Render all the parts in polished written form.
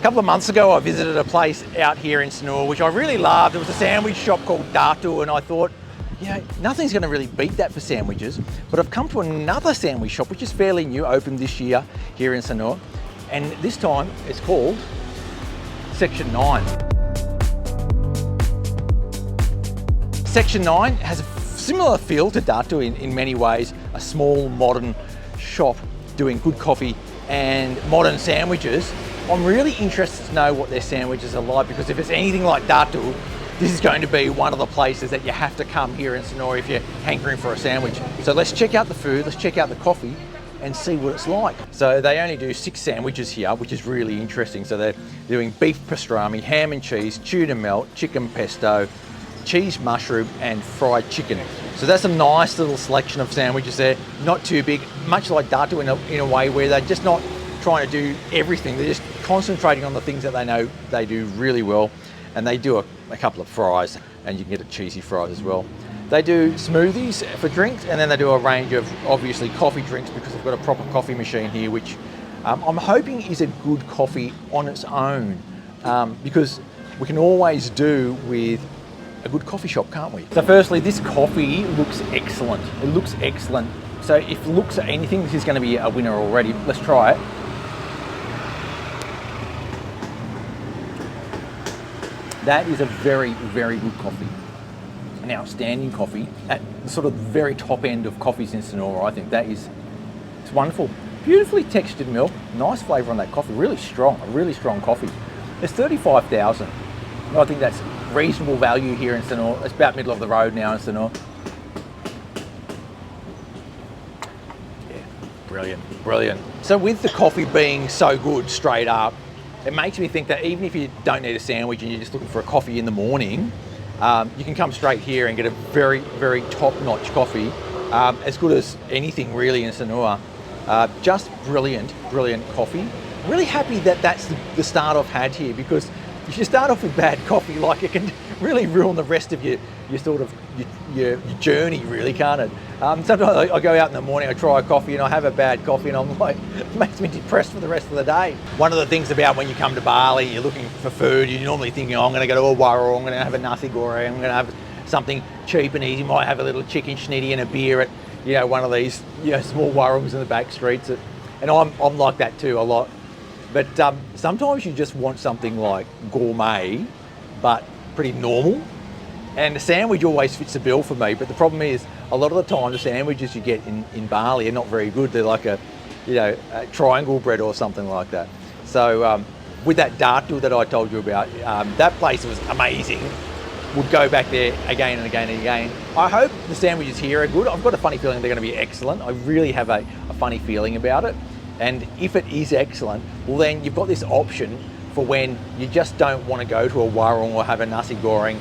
couple of months ago, I visited a place out here in Sanur, which I really loved. It was a sandwich shop called Datu, and I thought, you know, nothing's going to really beat that for sandwiches. But I've come to another sandwich shop, which is fairly new, opened this year here in Sanur. And this time it's called Section 9. Section 9 has a similar feel to Datu in many ways, a small modern shop doing good coffee and modern sandwiches. I'm really interested to know what their sandwiches are like, because if it's anything like Datu, this is going to be one of the places that you have to come here in Sanur if you're hankering for a sandwich. So let's check out the food, let's check out the coffee and see what it's like. So they only do 6 sandwiches here, which is really interesting. So they're doing beef pastrami, ham and cheese, tuna melt, chicken pesto, cheese mushroom and fried chicken. So that's a nice little selection of sandwiches there. Not too big, much like Datu in a way where they're just not trying to do everything. They're just concentrating on the things that they know they do really well. And they do a couple of fries, and you can get a cheesy fries as well. They do smoothies for drinks, and then they do a range of obviously coffee drinks, because they've got a proper coffee machine here, which I'm hoping is a good coffee on its own, because we can always do with a good coffee shop, can't we? So firstly, this coffee looks excellent. It looks excellent. So if looks at anything, this is going to be a winner already. Let's try it. That is a very, very good coffee. An outstanding coffee at the sort of very top end of coffees in Sanur. I think that is, it's wonderful. Beautifully textured milk, nice flavour on that coffee, really strong, a really strong coffee. It's 35,000. I think that's reasonable value here in Sanur. It's about middle of the road now in Sanur. Yeah, brilliant, brilliant. So with the coffee being so good straight up, it makes me think that even if you don't need a sandwich and you're just looking for a coffee in the morning, you can come straight here and get a very, very top-notch coffee, as good as anything really in Sanur. Just brilliant, brilliant coffee. I'm really happy that that's the start I've had here, because if you start off with bad coffee, like, it can really ruin the rest of your journey, really, can't it? Sometimes I go out in the morning, I try a coffee and I have a bad coffee and I'm like, it makes me depressed for the rest of the day. One of the things about when you come to Bali, you're looking for food, you're normally thinking, oh, I'm going to go to a warung, I'm going to have a nasi goreng, I'm going to have something cheap and easy, might have a little chicken schnitty and a beer at, you know, one of these, you know, small warungs in the back streets. And I'm like that too a lot. But sometimes you just want something like gourmet, but pretty normal. And the sandwich always fits the bill for me. But the problem is, a lot of the time, the sandwiches you get in Bali are not very good. They're like a triangle bread or something like that. So with that Datu that I told you about, that place was amazing. Would go back there again and again and again. I hope the sandwiches here are good. I've got a funny feeling they're going to be excellent. I really have a funny feeling about it. And if it is excellent, well then you've got this option for when you just don't want to go to a warung or have a nasi goreng,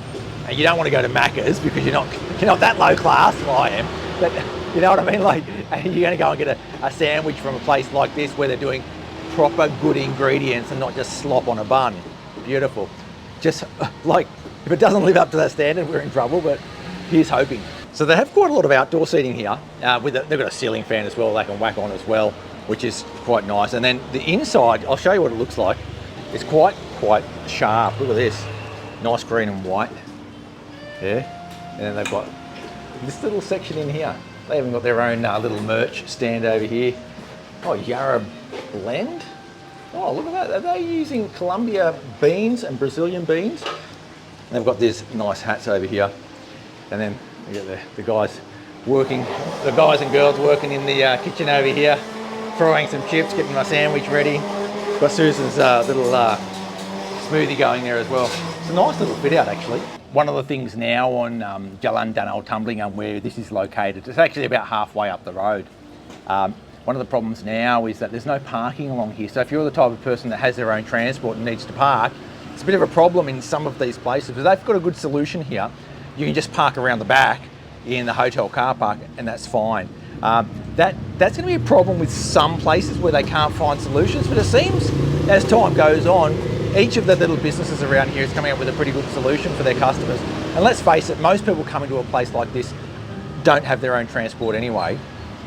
and you don't want to go to Macca's because you're not that low class. Well, I am, but you know what I mean. Like, you're going to go and get a sandwich from a place like this where they're doing proper good ingredients and not just slop on a bun. Beautiful. Just like, if it doesn't live up to that standard, we're in trouble. But here's hoping. So they have quite a lot of outdoor seating here. They've got a ceiling fan as well. They can whack on as well, which is quite nice. And then the inside, I'll show you what it looks like. It's quite sharp. Look at this, nice green and white. Yeah, and then they've got this little section in here. They even got their own little merch stand over here. Oh, Yarra blend. Oh, look at that. Are they using Colombia beans and Brazilian beans? And they've got these nice hats over here. And then you get the guys working, the guys and girls working in the kitchen over here, frying some chips, getting my sandwich ready. Got Susan's little smoothie going there as well. It's a nice little fit out actually. One of the things now on Jalan Danau Tumblingan, where this is located, it's actually about halfway up the road. One of the problems now is that there's no parking along here. So if you're the type of person that has their own transport and needs to park, it's a bit of a problem in some of these places. But they've got a good solution here. You can just park around the back in the hotel car park and that's fine. That's going to be a problem with some places where they can't find solutions, but it seems as time goes on, each of the little businesses around here is coming up with a pretty good solution for their customers. And let's face it, most people coming to a place like this don't have their own transport anyway,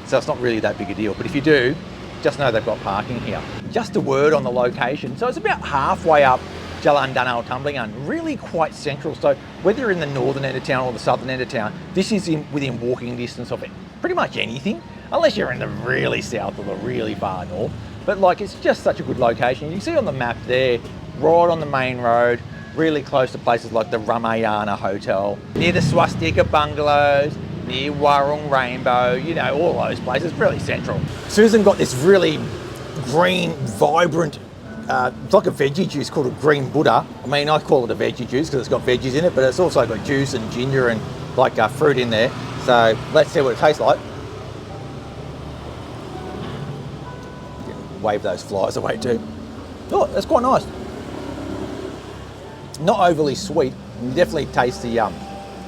so it's not really that big a deal. But if you do, just know they've got parking here. Just a word on the location. So it's about halfway up Jalan Tumblingan, really quite central. So whether you're in the northern end of town or the southern end of town, this is within walking distance of it. Pretty much anything, unless you're in the really south or the really far north. But like, it's just such a good location. You can see on the map there, right on the main road, really close to places like the Ramayana Hotel, near the Swastika Bungalows, near Warung Rainbow, you know, all those places, really central. Susan got this really green, vibrant, it's like a veggie juice called a green Buddha. I mean, I call it a veggie juice because it's got veggies in it, but it's also got juice and ginger and like fruit in there. So let's see what it tastes like. Wave those flies away too. Oh, that's quite nice. Not overly sweet. You definitely taste the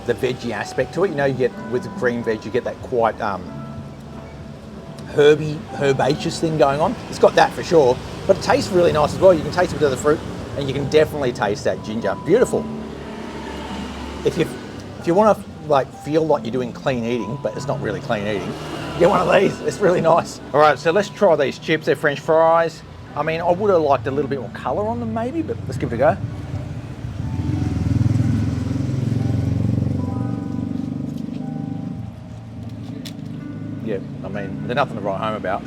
veggie aspect to it. You know, you get with the green veg, you get that quite herbaceous thing going on. It's got that for sure, but it tastes really nice as well. You can taste a bit of the fruit, and you can definitely taste that ginger. Beautiful. If you want to like feel like you're doing clean eating, but it's not really clean eating, get one of these. It's really nice. All right, so let's try these chips. They're French fries. I mean, I would have liked a little bit more colour on them maybe, but let's give it a go. Yeah, I mean, they're nothing to write home about.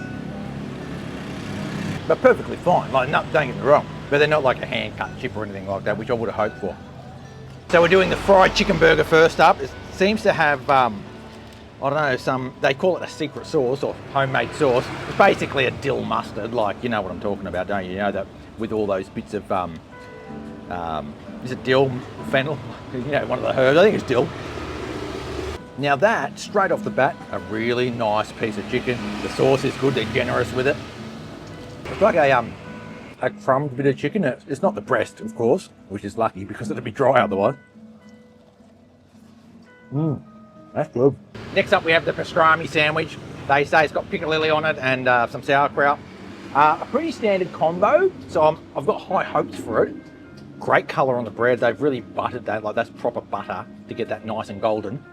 But perfectly fine, like, no, don't get me wrong. But they're not like a hand-cut chip or anything like that, which I would have hoped for. So we're doing the fried chicken burger first up. It seems to have, I don't know, they call it a secret sauce or homemade sauce. It's basically a dill mustard, like, you know what I'm talking about, don't you? You know, that with all those bits of, is it dill, fennel? You know, one of the herbs, I think it's dill. Now that, straight off the bat, a really nice piece of chicken. The sauce is good, they're generous with it. It's like a crumbed bit of chicken. It's not the breast, of course, which is lucky because it'd be dry otherwise. That's good. Next up we have the pastrami sandwich. They say it's got piccalilli on it and some sauerkraut. A pretty standard combo, so I've got high hopes for it. Great colour on the bread. They've really buttered that, like that's proper butter to get that nice and golden.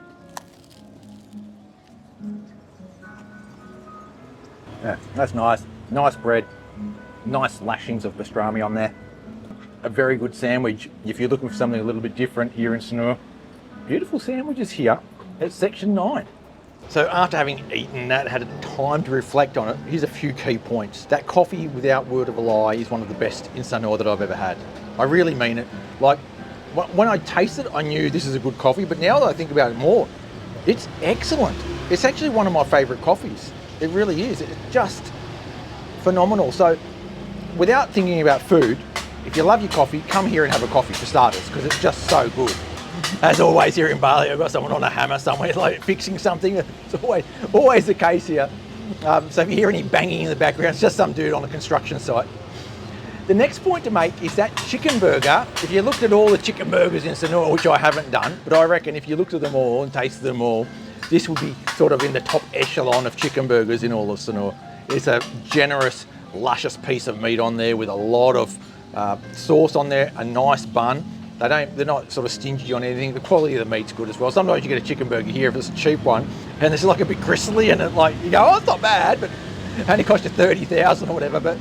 Yeah, that's nice. Nice bread. Nice lashings of pastrami on there. A very good sandwich if you're looking for something a little bit different here in Sanur. Beautiful sandwiches here at section 9. So after having eaten that, had time to reflect on it, here's a few key points. That coffee, without word of a lie, is one of the best in Sanur that I've ever had. I really mean it. Like, when I tasted it, I knew this is a good coffee, but now that I think about it more, it's excellent. It's actually one of my favourite coffees. It really is. It's just phenomenal. So without thinking about food, if you love your coffee, come here and have a coffee for starters, because it's just so good. As always here in Bali, I've got someone on a hammer somewhere like fixing something. It's always the case here. So if you hear any banging in the background, it's just some dude on a construction site. The next point to make is that chicken burger. If you looked at all the chicken burgers in Sanur, which I haven't done, but I reckon if you looked at them all and tasted them all, this would be sort of in the top echelon of chicken burgers in all of Sanur. It's a generous, luscious piece of meat on there with a lot of sauce on there, a nice bun. They're not sort of stingy on anything. The quality of the meat's good as well. Sometimes you get a chicken burger here if it's a cheap one, and it's like a bit gristly, and it like you go, oh, it's not bad, but it only cost you 30,000 or whatever. But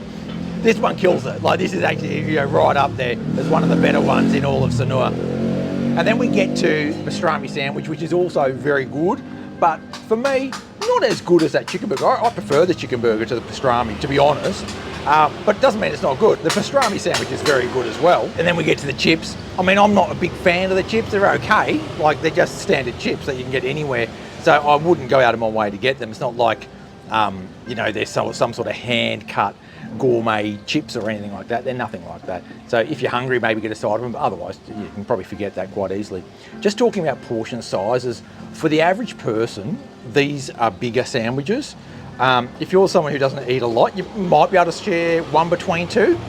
this one kills it. Like this is actually right up there as one of the better ones in all of Sanur. And then we get to pastrami sandwich, which is also very good, but for me, not as good as that chicken burger. I prefer the chicken burger to the pastrami, to be honest. But it doesn't mean it's not good. The pastrami sandwich is very good as well. And then we get to the chips. I mean, I'm not a big fan of the chips. They're okay. Like, they're just standard chips that you can get anywhere. So I wouldn't go out of my way to get them. It's not like, you know, there's some sort of hand-cut gourmet chips or anything like that. They're nothing like that. So if you're hungry, maybe get a side of them. But otherwise, you can probably forget that quite easily. Just talking about portion sizes, for the average person, these are bigger sandwiches. If you're someone who doesn't eat a lot, you might be able to share one between two.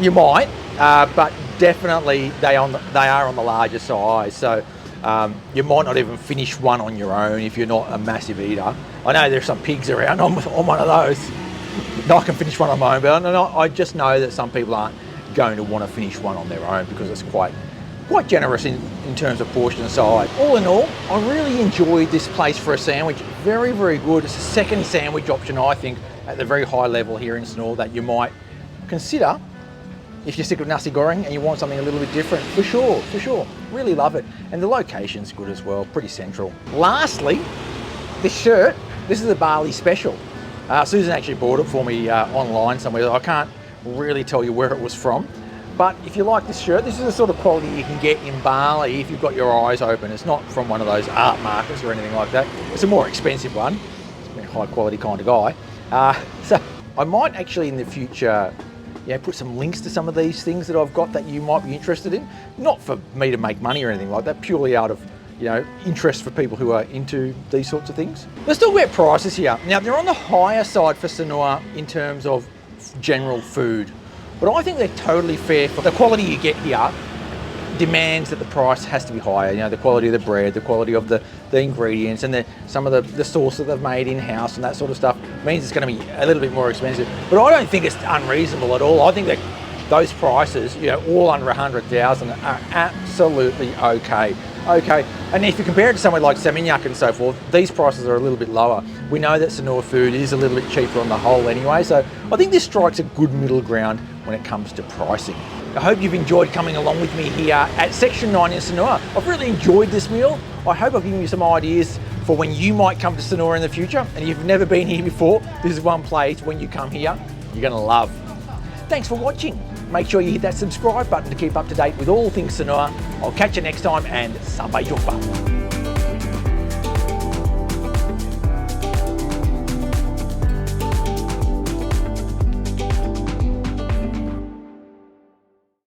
You might, but definitely they are on the larger size. So you might not even finish one on your own if you're not a massive eater. I know there's some pigs around on one of those. I can finish one on my own, but I just know that some people aren't going to want to finish one on their own because it's quite generous in terms of portion size. All in all, I really enjoyed this place for a sandwich. Very, very good. It's a second sandwich option, I think, at the very high level here in Sanur that you might consider if you're sick of nasi goreng and you want something a little bit different. For sure. Really love it. And the location's good as well, pretty central. Lastly, this shirt, this is a Bali special. Susan actually bought it for me online somewhere. I can't really tell you where it was from. But if you like this shirt, this is the sort of quality you can get in Bali if you've got your eyes open. It's not from one of those art markets or anything like that. It's a more expensive one. I'm a high quality kind of guy. So I might actually in the future put some links to some of these things that I've got that you might be interested in. Not for me to make money or anything like that, purely out of interest for people who are into these sorts of things. Let's talk about prices here. Now, they're on the higher side for Sanur in terms of general food, but I think they're totally fair for the quality you get here. Demands that the price has to be higher. The quality of the bread, the quality of the ingredients, and some of the sauce that they've made in-house and that sort of stuff means it's going to be a little bit more expensive. But I don't think it's unreasonable at all. I think that those prices, all under 100,000 are absolutely okay. And if you compare it to somewhere like Seminyak and so forth, these prices are a little bit lower. We know that Sanur food is a little bit cheaper on the whole anyway, so I think this strikes a good middle ground when it comes to pricing. I hope you've enjoyed coming along with me here at Section 9 in Sanur. I've really enjoyed this meal. I hope I've given you some ideas for when you might come to Sanur in the future. And if you've never been here before, this is one place when you come here, you're gonna love. Thanks for watching. Make sure you hit that subscribe button to keep up to date with all things Sanur. I'll catch you next time and sampai jumpa.